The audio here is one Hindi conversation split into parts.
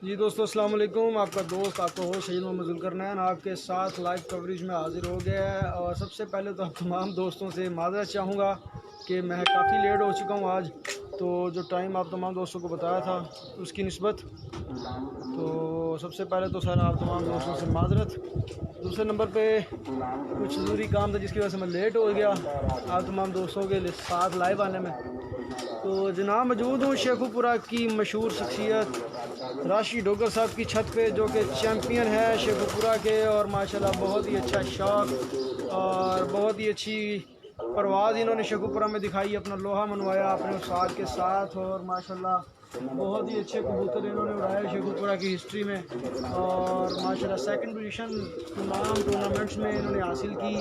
जी दोस्तों अस्सलाम वालेकुम। आपका दोस्त आपका होस्ट सैयद मोहम्मद जुल्करनैन आपके साथ लाइव कवरेज में हाज़िर हो गया है। और सबसे पहले तो आप तमाम दोस्तों से माज़रत चाहूँगा कि मैं काफ़ी लेट हो चुका हूँ आज। तो जो टाइम आप तमाम दोस्तों को बताया था उसकी निस्बत, तो सबसे पहले तो सर आप तमाम दोस्तों से माज़रत। दूसरे नंबर पे कुछ ज़रूरी काम था जिसकी वजह से मैं लेट हो गया आप तमाम दोस्तों के साथ लाइव आने में। तो जनाब मौजूद हूँ शेखुपुरा की मशहूर शख्सियत राशि डोगर साहब की छत पे, जो कि चैम्पियन है शेखुपुरा के। और माशाल्लाह बहुत ही अच्छा शौक और बहुत ही अच्छी परवाज़ इन्होंने शेखुपुरा में दिखाई, अपना लोहा मनवाया अपने उस्ताद के साथ। और माशाल्लाह बहुत ही अच्छे कबूतर इन्होंने उड़ाए शेखुपुरा की हिस्ट्री में। और माशाल्लाह सेकंड पोजीशन तमाम टूर्नामेंट्स में इन्होंने हासिल की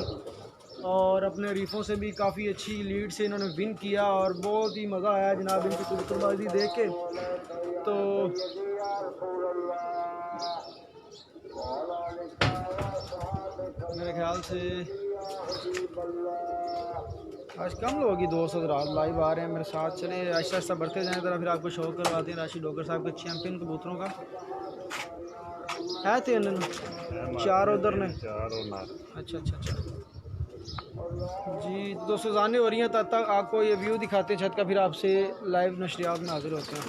और अपने रीफों से भी काफ़ी अच्छी लीड से इन्होंने विन किया। और बहुत ही मज़ा आया जनाब इनकी कबूतरबाजी देख के। तो मेरे ख्याल से आज कम लोग ही दोस्त रात लाइव आ रहे हैं मेरे साथ। चले आहिस्ता आहिस्ता बढ़ते जाएँ तरह, फिर आपको शौक करवाते हैं राशि डोगर साहब के चैम्पियन कबूतरों का। है थे चार उधर ने। अच्छा अच्छा अच्छा जी दोस्तों, जाने हो रही हैं, तब तक आपको ये व्यू दिखाते हैं छत का, फिर आपसे लाइव नशरियात में हाजिर होते हैं।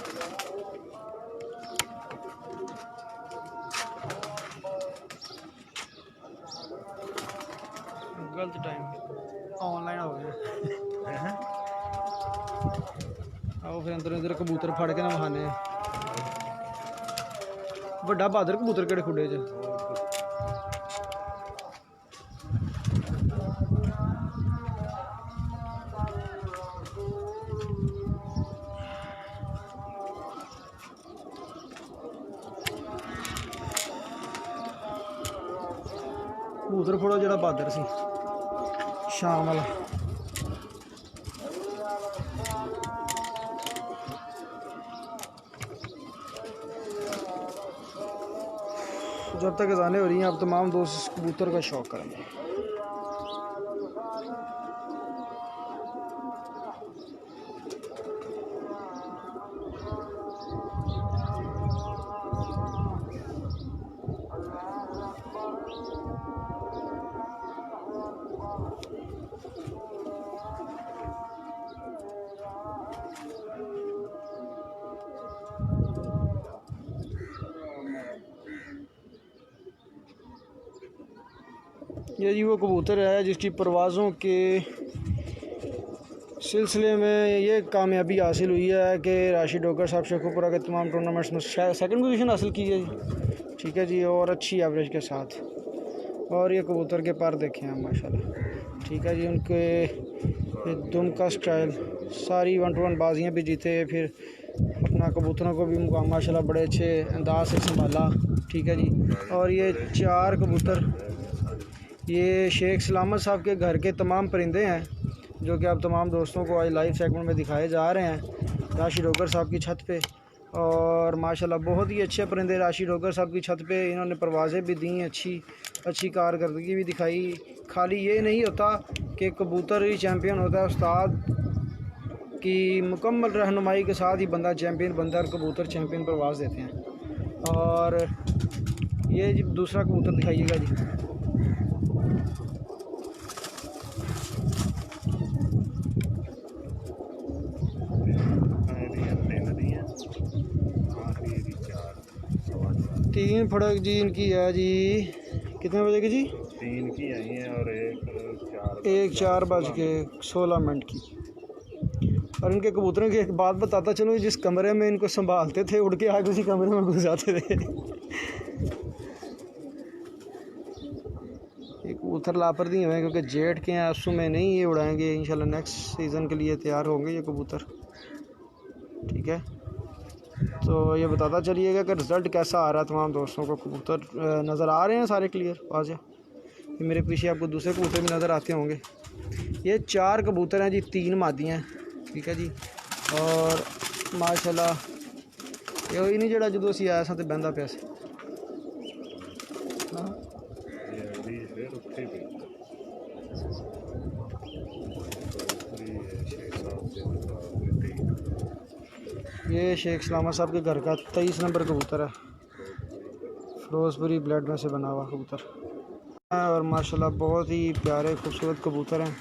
गलत टाइम ऑनलाइन हो गया आओ फिर अंदर अंदर कबूतर फड़ के ना वहाने बड़ा बहादुर कबूतर केड़े खुडे च कबूतर फड़ो जरा बहादुर सी शाम वाला। जब तक अज़ानें हो रही हैं आप तमाम दोस्त कबूतर का शौक़ करेंगे। ये जी वो कबूतर है जिसकी परवाज़ों के सिलसिले में ये कामयाबी हासिल हुई है कि राशि डोगर साहब शेखुपुरा के तमाम टूर्नामेंट्स में सेकंड पोजीशन हासिल की है जी। ठीक है जी, और अच्छी एवरेज के साथ। और ये कबूतर के पर देखें हैं माशाल्लाह। ठीक है जी, उनके दुम का स्टाइल, सारी 1-to-1 बाजियाँ भी जीते, फिर अपना कबूतरों को भी माशाल्लाह बड़े अच्छे अंदाज से संभाला। ठीक है जी। और ये 4 कबूतर ये शेख सलामत साहब के घर के तमाम परिंदे हैं जो कि आप तमाम दोस्तों को आज लाइव सेगमेंट में दिखाए जा रहे हैं राशि डोगर साहब की छत पे। और माशाल्लाह बहुत ही अच्छे परिंदे राशि डोगर साहब की छत पे इन्होंने परवाज़ें भी दी, अच्छी कारकर्दगी भी दिखाई। खाली ये नहीं होता कि कबूतर ही चैम्पियन होता है, उस्ताद की मुकम्मल रहनुमाई के साथ ही बंदा चैम्पियन बनता है और कबूतर चैम्पियन परवाज़ देते हैं। और ये जी दूसरा कबूतर दिखाइएगा जी। तीन फड़क जी इनकी है जी। कितने बजे की जी? 3 की आई हैं और एक 4:16 की। और इनके कबूतरों की एक बात बताता चलूँ, जिस कमरे में इनको संभालते थे उड़ के आगे उसी कमरे में घुस जाते थे। ये कबूतर लापरवाही हुए क्योंकि जेठ के हैं, असू में नहीं ये उड़ाएंगे। इंशाल्लाह नेक्स्ट सीज़न के लिए तैयार होंगे ये कबूतर। ठीक है, तो ये बताता चलिएगा कि रिज़ल्ट कैसा आ रहा है तमाम दोस्तों को। कबूतर नज़र आ रहे हैं सारे क्लियर वाज़ेह। ये मेरे पीछे आपको दूसरे कबूतर भी नज़र आते होंगे। ये 4 कबूतर हैं जी, 3 मादियाँ हैं। ठीक है जी। और माशाल्लाह ये नहीं जड़ा जो असी आया तो बहता पाया से ये शेख सलामत साहब के घर का 23 नंबर कबूतर है। फिरोजपुरी ब्लड में से बना हुआ कबूतर और माशाल्लाह बहुत ही प्यारे खूबसूरत कबूतर हैं,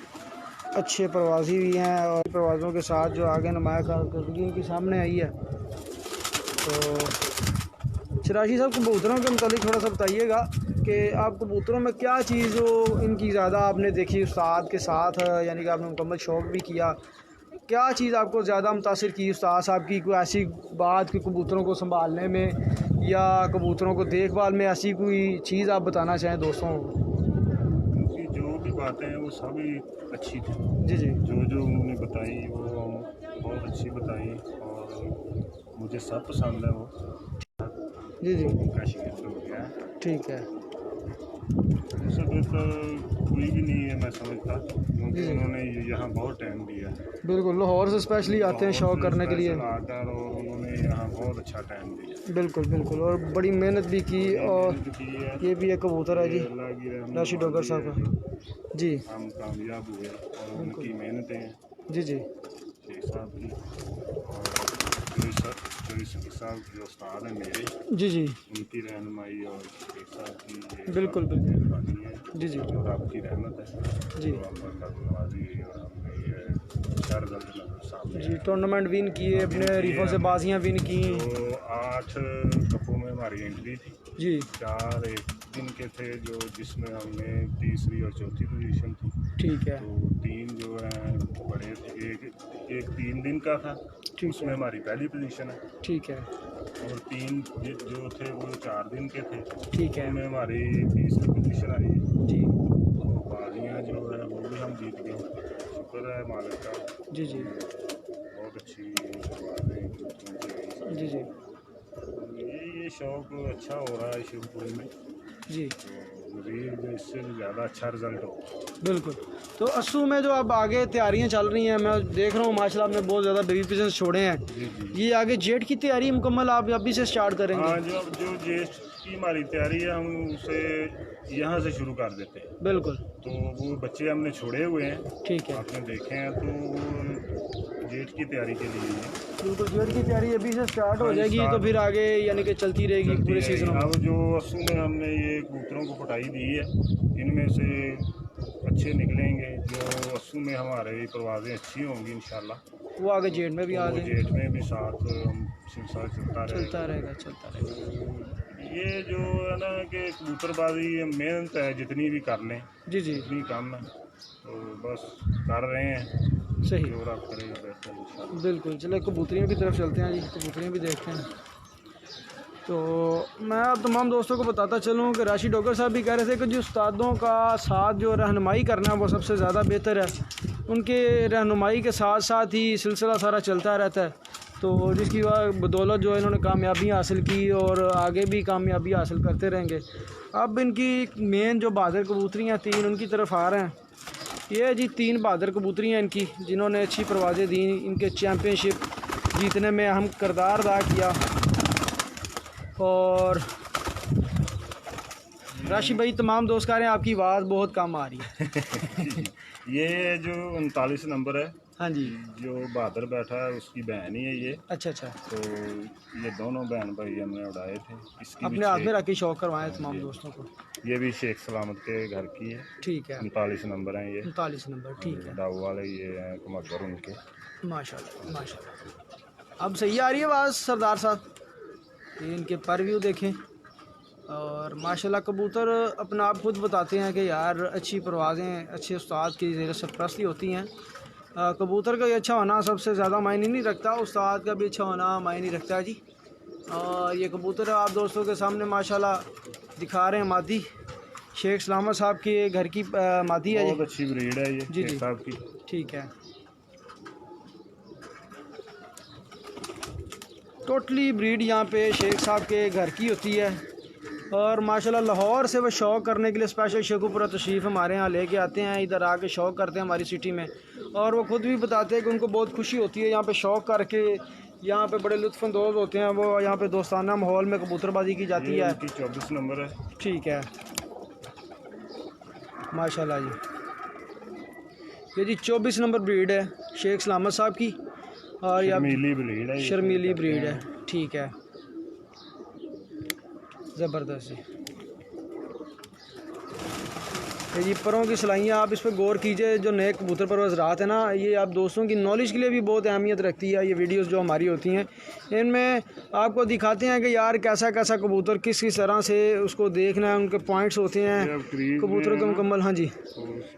अच्छे प्रवासी भी हैं और प्रवासों के साथ जो आगे नुमाया कारकर्दगी इनकी सामने आई है। तो शराशी साहब कबूतरों के मुतालिक थोड़ा सा बताइएगा कि आप कबूतरों में क्या चीज़ हो इनकी ज़्यादा आपने देखी उस्ताद के साथ, यानी कि आपने मुकम्मल शौक़ भी किया, क्या चीज़ आपको ज़्यादा मुतासिर की उस्ताद साहब की? कोई ऐसी बात कि कबूतरों को संभालने में या कबूतरों को देखभाल में ऐसी कोई चीज़ आप बताना चाहें दोस्तों को? उनकी जो भी बातें हैं वो सभी अच्छी थी। जी जी जो उन्होंने बताई वो बहुत अच्छी बताई और मुझे सब पसंद है वो। जी जी उनका शिकस्त हो गया है, ठीक है। उससे बेहतर कोई भी नहीं है मैं समझता, क्योंकि जी जी उन्होंने यहाँ बहुत टाइम दिया है। बिल्कुल, लाहौर से स्पेशली आते हैं लाहौर शौक़ से करने के लिए। स्पेशल आकर और उन्होंने यहाँ बहुत अच्छा टाइम दिया, बिल्कुल बिल्कुल, और बड़ी मेहनत भी की। और मेहनत की है। ये भी एक कबूतर है जी, ये अल्लाह की रहमत राशिद डोगर वाली साहब है का। जो जी हम कामयाब हुए और बिल्कुल। उनकी मेहनतें हैं जी जी शेख साहब की और शेख साहब जो उस्ताद हैं मेरे, जी जी उनकी रहनुमाई और शेख साहब की ये बिल्कुल बिल्कुल। मेहरबानी है जी जी और आपकी रहमत है जी जो हम पर नवाजी और हमने ये अच्छा रिजल्ट नजर सामने जी, टूर्नामेंट विन किए, अपने रीफों से बाजियां विन की। जो 8 कपों में हमारी एंट्री थी, जी 4 एक दिन के थे जो जिसमें हमने तीसरी और चौथी पोजीशन थी। ठीक है तो 3 जो हैं बड़े थे, एक 3 दिन का था, ठीक उसमें है हमारी पहली पोजीशन है ठीक है और 3 जो थे वो 4 दिन के थे, ठीक है उसमें हमारी तीसरी पोजीशन आई। जी तो बाजियाँ जो है वो भी हम जीत गए, शुक्र है मालिक का। जी जी बहुत अच्छी बातें जी जी ये शौक़ अच्छा हो रहा है शिवपुरी में, जी तो मज़ीद इससे ज़्यादा अच्छा रिज़ल्ट हो। बिल्कुल। तो अस्सू में जो अब आगे तैयारियां चल रही हैं, मैं देख रहा हूँ माशाल्लाह आपने बहुत ज़्यादा बेबी पीसेस छोड़े हैं। जी जी ये आगे जेट की तैयारी मुकम्मल आप अभी से स्टार्ट करेंगे? हाँ, जो जेट की हमारी तैयारी है हम उसे यहाँ से शुरू कर देते हैं। बिल्कुल तो वो बच्चे हमने छोड़े हुए हैं, ठीक है। आपने देखे हैं, तो वो जेट की तैयारी के लिए हैं। बिल्कुल, जेट की तैयारी अभी से स्टार्ट हो हाँ, जाएगी, तो स्टार्ट फिर आगे यानी कि चलती रहेगी चलती पूरे रहेगी। सीजन में। अब जो अस्सू में हमने ये कबूतरों को पटाई दी है, इनमें से अच्छे निकलेंगे। जो अस्सू में हमारे परवाज़ें अच्छी होंगी इंशाल्लाह, वो आगे जेट में भी तो आ वो जाएंगे। जेट में भी साथ हम सिलसिला चलता रहेगा। चलता रहेगा। तो ये जो है ना कि कबूतरबाजी मेहनत है, जितनी भी कर लें जी जी उतनी कम है, तो बस कर रहे हैं, सही, जो रब करेगा बेहतर इंशाल्लाह। बिल्कुल। चलो कबूतरियों की तरफ चलते हैं जी, कबूतरियाँ भी देखते हैं। तो मैं अब तमाम दोस्तों को बताता चलूँ कि राशिद डोगर साहब भी कह रहे थे कि जो उस्तादों का साथ जो रहनुमाई करना वो सबसे ज़्यादा बेहतर है। उनके रहनुमाई के साथ साथ ही सिलसिला सारा चलता रहता है, तो जिसकी बदौलत जो है इन्होंने कामयाबियाँ हासिल की और आगे भी कामयाबी हासिल करते रहेंगे। अब इनकी मेन जो बहादुर कबूतरियाँ 3 उनकी तरफ आ रहे हैं। ये जी 3 बहादुर कबूतरियाँ इनकी, जिन्होंने अच्छी परवाज़ें दी, इनके चैम्पियनशिप जीतने में अहम किरदार अदा किया। और राशि भाई तमाम दोस्त कह रहे हैं आपकी आवाज़ बहुत कम आ रही है। ये जो 39 नंबर है, हाँ जी, जो बहादुर बैठा है उसकी बहन ही है ये। अच्छा अच्छा। तो ये दोनों बहन भाई हमने उड़ाए थे। इसकी भी अपने हाथ में 6, रख के शौक करवाएं तमाम दोस्तों को। ये भी शेख सलामत के घर की है। ठीक है, 39 नंबर हैं ये। 39 नंबर, ठीक है। डाऊ वाले ये हैं कमगर उनके। माशाल्लाह माशाल्लाह। अब सही आ रही है आवाज़ सरदार साहब? ये इनके पर व्यू देखें और माशाल्लाह कबूतर अपना आप खुद बताते हैं कि यार अच्छी परवाज़ें अच्छे उस्ताद की ज़ेर सरपरस्ती होती हैं। कबूतर का ये अच्छा होना सबसे ज़्यादा मायने नहीं रखता, उस्ताद का भी अच्छा होना मायने रखता है जी। और ये कबूतर आप दोस्तों के सामने माशाल्लाह दिखा रहे हैं मादी, शेख सलामत साहब के घर की मादी है। बहुत अच्छी ब्रीड है ये जी शेख जी साहब की। ठीक है। टोटली ब्रीड यहाँ पे शेख साहब के घर की होती है। और माशाल्लाह लाहौर से वो शौक़ करने के लिए स्पेशल शेखुपुरा तशरीफ़ हमारे यहाँ लेके आते हैं, इधर आके शौक़ करते हैं हमारी सिटी में। और वो ख़ुद भी बताते हैं कि उनको बहुत खुशी होती है यहाँ पे शौक़ करके, यहाँ पे बड़े लुत्फ़अंदोज़ होते हैं वो। यहाँ पे दोस्ताना माहौल में कबूतरबाजी की जाती है। 24 नंबर है। ठीक है माशाल्लाह जी। ये जी 24 नंबर ब्रीड है शेख सलामत साहब की, और ये शर्मीली ब्रीड है, शर्मीली ब्रीड है। ठीक है, ज़बरदस्त जी। ये परों की सिलाइयाँ आप इस पर गौर कीजिए। जो नए कबूतर परवज़ रात है ना, ये आप दोस्तों की नॉलेज के लिए भी बहुत अहमियत रखती है। ये वीडियोस जो हमारी होती हैं इनमें आपको दिखाते हैं कि यार कैसा कैसा कबूतर किस किस तरह से उसको देखना है, उनके पॉइंट्स होते हैं कबूतरों के मुकम्मल। हाँ जी,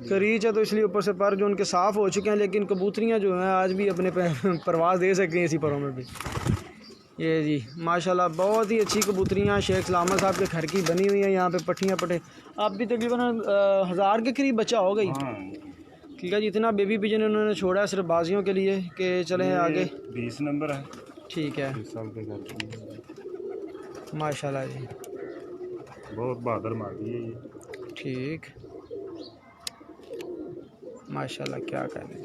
करीच है तो इसलिए ऊपर से पर जो उनके साफ़ हो चुके हैं, लेकिन कबूतरियाँ जो हैं आज भी अपने परवाज़ दे सकती हैं इसी परों में भी। ये जी माशाल्लाह बहुत ही अच्छी कबूतरियाँ शेख सलामत साहब के घर की बनी हुई हैं। यहाँ पे पट्टियाँ पटे आप भी तकरीबन 1000 के करीब बच्चा हो गई। हाँ, ठीक है जी, इतना बेबी पिजन उन्होंने छोड़ा है सिर्फ बाजियों के लिए कि चलें आगे। 20 नंबर है। ठीक है, 20 साल के घर की। माशाल्लाह जी, बहुत बहादुर मादी है ये। ठीक, माशाल्लाह क्या करें।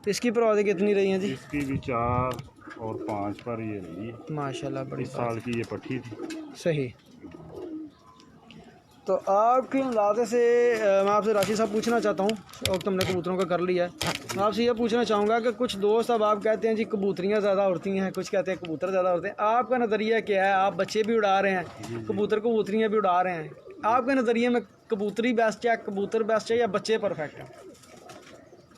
इसकी परवाज़ें कितनी रही हैं जी? इसकी भी 4 और 5 पर ये रही है। माशाल्लाह बड़ी इस साल की ये पट्टी थी। सही। तो आपके अंदाजे से मैं आपसे राशिद साहब पूछना चाहता हूँ, और तुमने कबूतरों का कर लिया है, मैं आपसे ये पूछना चाहूँगा कि कुछ दोस्त अब आप कहते हैं जी कबूतरियाँ ज़्यादा उड़ती हैं, कुछ कहते हैं कबूतर ज़्यादा उड़ते हैं। आपका नज़रिया क्या है? आप बच्चे भी उड़ा रहे हैं, कबूतरियाँ भी उड़ा रहे हैं, आपके नज़रिए में कबूतरी बेस्ट है, कबूतर बेस्ट है, या बच्चे परफेक्ट हैं?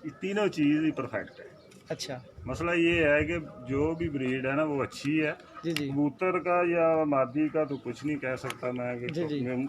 ये तीनों चीज़ ही परफेक्ट है। अच्छा मसला ये है कि जो भी ब्रीड है ना वो अच्छी है। जी जी कबूतर का या मादी का तो कुछ नहीं कह सकता मैं कि जी जी।